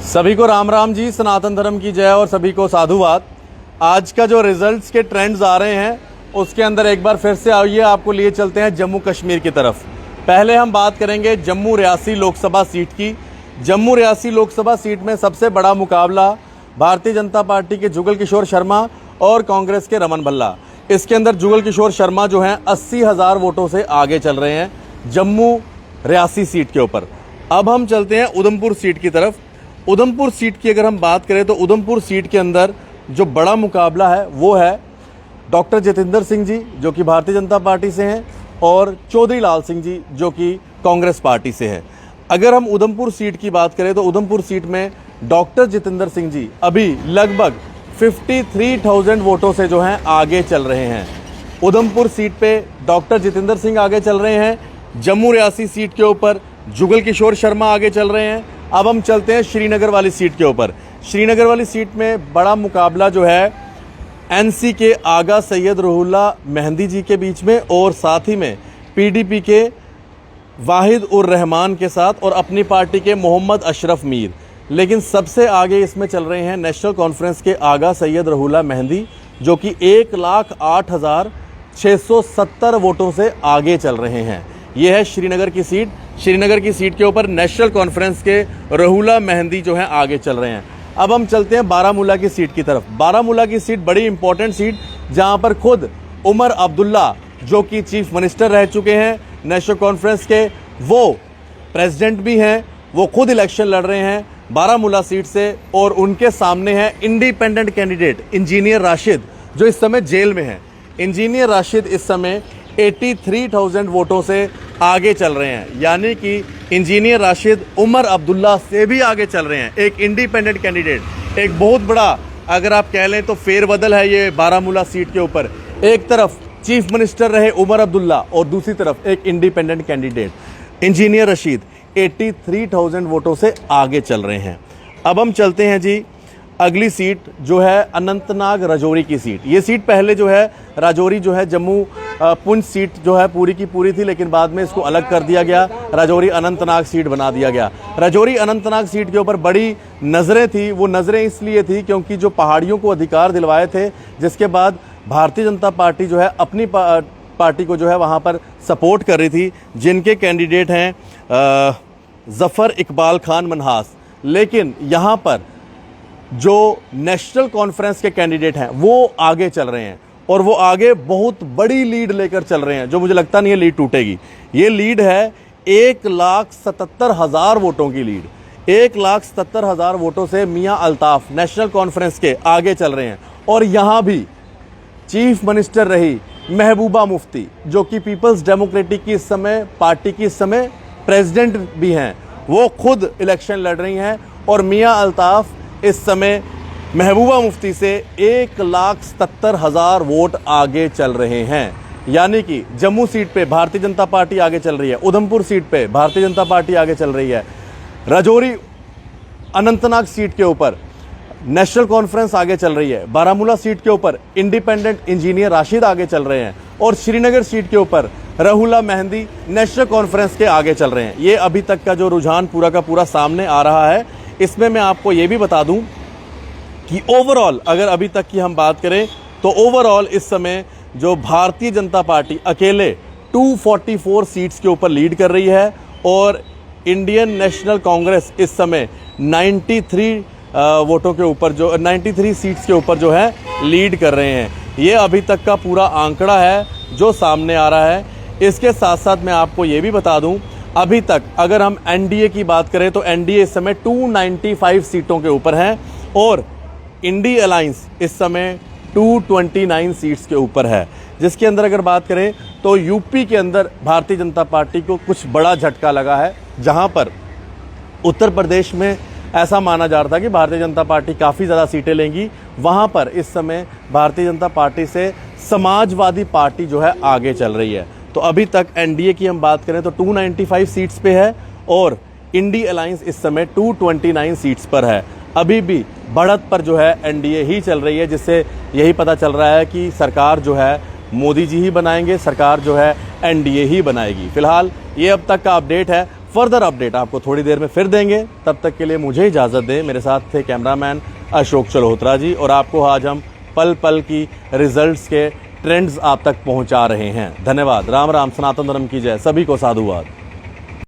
सभी को राम राम जी, सनातन धर्म की जय और सभी को साधुवाद। आज का जो रिजल्ट्स के ट्रेंड्स आ रहे हैं उसके अंदर एक बार फिर से आइए आपको लिए चलते हैं जम्मू कश्मीर की तरफ। पहले हम बात करेंगे जम्मू रियासी लोकसभा सीट की। जम्मू रियासी लोकसभा सीट में सबसे बड़ा मुकाबला भारतीय जनता पार्टी के जुगल किशोर शर्मा और कांग्रेस के रमन भल्ला। इसके अंदर जुगल किशोर शर्मा जो हैं 80,000 वोटों से आगे चल रहे हैं जम्मू रियासी सीट के ऊपर। अब हम चलते हैं उधमपुर सीट की तरफ। उधमपुर सीट की अगर हम बात करें तो उधमपुर सीट के अंदर जो बड़ा मुकाबला है वो है डॉक्टर जितेंद्र सिंह जी जो कि भारतीय जनता पार्टी से हैं और चौधरी लाल सिंह जी जो कि कांग्रेस पार्टी से हैं। अगर हम उधमपुर सीट की बात करें तो उधमपुर सीट में डॉक्टर जितेंद्र सिंह जी अभी लगभग 53,000 वोटों से जो हैं आगे चल रहे हैं। उधमपुर सीट पे डॉक्टर जितेंद्र सिंह आगे चल रहे हैं। जम्मू रियासी सीट के ऊपर जुगल किशोर शर्मा आगे चल रहे हैं। अब हम चलते हैं श्रीनगर वाली सीट के ऊपर। श्रीनगर वाली सीट में बड़ा मुकाबला जो है एनसी के आगा सैयद रुहुल्ला मेहंदी जी के बीच में और साथ ही में पीडीपी के वाहिद उर रहमान के साथ और अपनी पार्टी के मोहम्मद अशरफ मीर। लेकिन सबसे आगे इसमें चल रहे हैं नेशनल कॉन्फ्रेंस के आगा सैयद रुहुल्ला मेहंदी जो कि 1,08,670 वोटों से आगे चल रहे हैं। यह है श्रीनगर की सीट। श्रीनगर की सीट के ऊपर नेशनल कॉन्फ्रेंस के रुहुल्ला मेहंदी जो हैं आगे चल रहे हैं। अब हम चलते हैं बारामूला की सीट की तरफ। बारामूला की सीट बड़ी इंपॉर्टेंट सीट जहां पर खुद उमर अब्दुल्ला जो कि चीफ मिनिस्टर रह चुके हैं नेशनल कॉन्फ्रेंस के, वो प्रेसिडेंट भी हैं, वो खुद इलेक्शन लड़ रहे हैं बारामूला सीट से और उनके सामने है इंडिपेंडेंट कैंडिडेट इंजीनियर राशिद जो इस समय जेल में है। इंजीनियर राशिद इस समय 83,000 वोटों से आगे चल रहे हैं, यानी कि इंजीनियर राशिद उमर अब्दुल्ला से भी आगे चल रहे हैं। एक इंडिपेंडेंट कैंडिडेट, एक बहुत बड़ा अगर आप कह लें तो फेरबदल है ये बारामूला सीट के ऊपर। एक तरफ चीफ मिनिस्टर रहे उमर अब्दुल्ला और दूसरी तरफ एक इंडिपेंडेंट कैंडिडेट इंजीनियर रशीद 83,000 वोटों से आगे चल रहे हैं। अब हम चलते हैं जी अगली सीट जो है अनंतनाग राजौरी की सीट। ये सीट पहले जो है राजौरी जो है जम्मू पुंछ सीट जो है पूरी की पूरी थी, लेकिन बाद में इसको अलग कर दिया गया, राजौरी अनंतनाग सीट बना दिया गया। राजौरी अनंतनाग सीट के ऊपर बड़ी नज़रें थी। वो नज़रें इसलिए थी क्योंकि जो पहाड़ियों को अधिकार दिलवाए थे, जिसके बाद भारतीय जनता पार्टी जो है अपनी पार्टी को जो है वहाँ पर सपोर्ट कर रही थी, जिनके कैंडिडेट हैं ज़फ़र इकबाल खान मनहास। लेकिन यहाँ पर जो नेशनल कॉन्फ्रेंस के कैंडिडेट हैं वो आगे चल रहे हैं और वो आगे बहुत बड़ी लीड लेकर चल रहे हैं, जो मुझे लगता नहीं है लीड टूटेगी। ये लीड है 1,77,000 वोटों की लीड। 1,77,000 वोटों से मियां अल्ताफ नेशनल कॉन्फ्रेंस के आगे चल रहे हैं। और यहाँ भी चीफ मिनिस्टर रही महबूबा मुफ्ती जो कि पीपल्स डेमोक्रेटिक की इस समय पार्टी की इस समय प्रेसिडेंट भी हैं, वो खुद इलेक्शन लड़ रही हैं और मियां अल्ताफ इस समय महबूबा मुफ्ती से 1,77,000 वोट आगे चल रहे हैं। यानी कि जम्मू सीट पे भारतीय जनता पार्टी आगे चल रही है, उधमपुर सीट पे भारतीय जनता पार्टी आगे चल रही है, राजौरी अनंतनाग सीट के ऊपर नेशनल कॉन्फ्रेंस आगे चल रही है, बारामूला सीट के ऊपर इंडिपेंडेंट इंजीनियर राशिद आगे चल रहे हैं और श्रीनगर सीट के ऊपर रुहुल्ला मेहंदी नेशनल कॉन्फ्रेंस के आगे चल रहे हैं। ये अभी तक का जो रुझान पूरा का पूरा सामने आ रहा है। इसमें मैं आपको ये भी बता दूं कि ओवरऑल अगर अभी तक की हम बात करें तो ओवरऑल इस समय जो भारतीय जनता पार्टी अकेले 244 सीट्स के ऊपर लीड कर रही है और इंडियन नेशनल कांग्रेस इस समय 93 वोटों के ऊपर जो 93 सीट्स के ऊपर जो है लीड कर रहे हैं। ये अभी तक का पूरा आंकड़ा है जो सामने आ रहा है। इसके साथ साथ मैं आपको ये भी बता दूं अभी तक अगर हम एनडीए की बात करें तो एनडीए इस समय 295 सीटों के ऊपर है और इंडी अलायंस इस समय 229 सीट्स के ऊपर है। जिसके अंदर अगर बात करें तो यूपी के अंदर भारतीय जनता पार्टी को कुछ बड़ा झटका लगा है, जहां पर उत्तर प्रदेश में ऐसा माना जा रहा था कि भारतीय जनता पार्टी काफ़ी ज़्यादा सीटें लेंगी, वहां पर इस समय भारतीय जनता पार्टी से समाजवादी पार्टी जो है आगे चल रही है। तो अभी तक एनडीए की हम बात करें तो 295 सीट्स पे है और इंडी अलायंस इस समय 229 सीट्स पर है। अभी भी बढ़त पर जो है एनडीए ही चल रही है, जिससे यही पता चल रहा है कि सरकार जो है मोदी जी ही बनाएंगे, सरकार जो है एनडीए ही बनाएगी। फिलहाल ये अब तक का अपडेट है। फर्दर अपडेट आपको थोड़ी देर में फिर देंगे। तब तक के लिए मुझे इजाज़त दें। मेरे साथ थे कैमरामैन अशोक चल्होत्रा जी, और आपको आज हम पल पल की रिजल्ट्स के ट्रेंड्स आप तक पहुंचा रहे हैं। धन्यवाद। राम राम, सनातन धर्म की जय, सभी को साधुवाद।